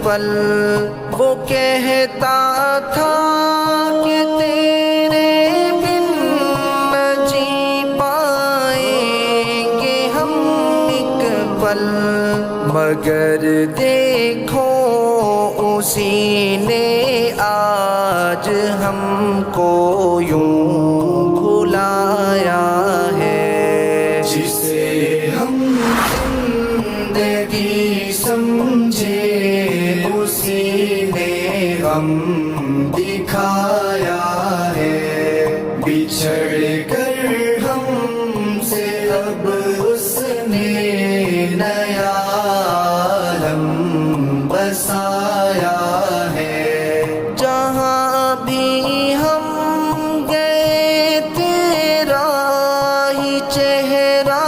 پل وہ کہتا تھا کہ تیرے بن نہ جی پائیں گے ہم ایک پل، مگر دیکھو اسی نے آج ہم کو یوں بھلایا ہے، جسے ہم زندگی سمجھے اسی نے غم دکھایا ہے، بچھڑ کر ہم سے اب اس نے نیا عالم بسایا ہے، جہاں بھی ہم گئے تیرا ہی چہرہ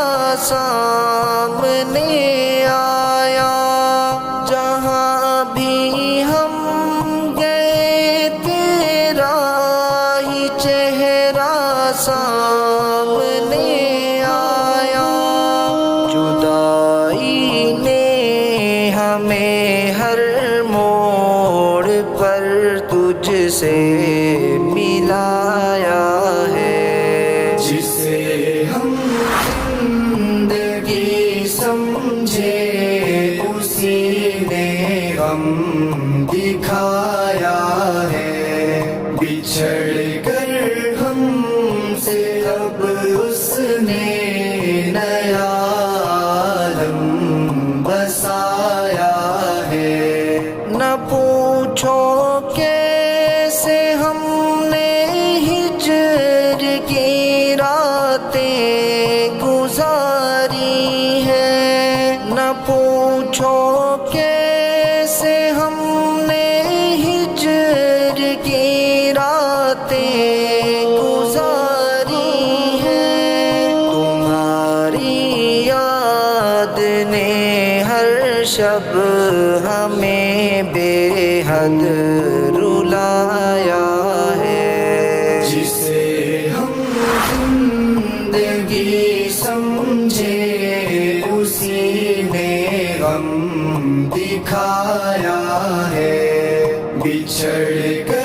سامنے آیا، جہاں بھی ہم گئے تیرا ہی چہرہ سامنے آیا، جدائی نے ہمیں ہر موڑ پر تجھ سے ملایا ہے، جسے ہم زندگی سمجھے اسی نے غم دکھایا ہے، بچھڑ کر ہم سے اب اس نے نیا عالم بسایا ہے، نہ پوچھو کیسے ہم نے ہجر کی راتیں گزاری ہیں، نہ پوچھو کیسے ہم نے ہجر کی راتیں گزاری ہیں، تمہاری یاد نے ہر شب ہمیں بے حد رلایا ہے، جسے ہم زندگی سمجھے اسی نے غم دکھایا ہے، بچھڑ کر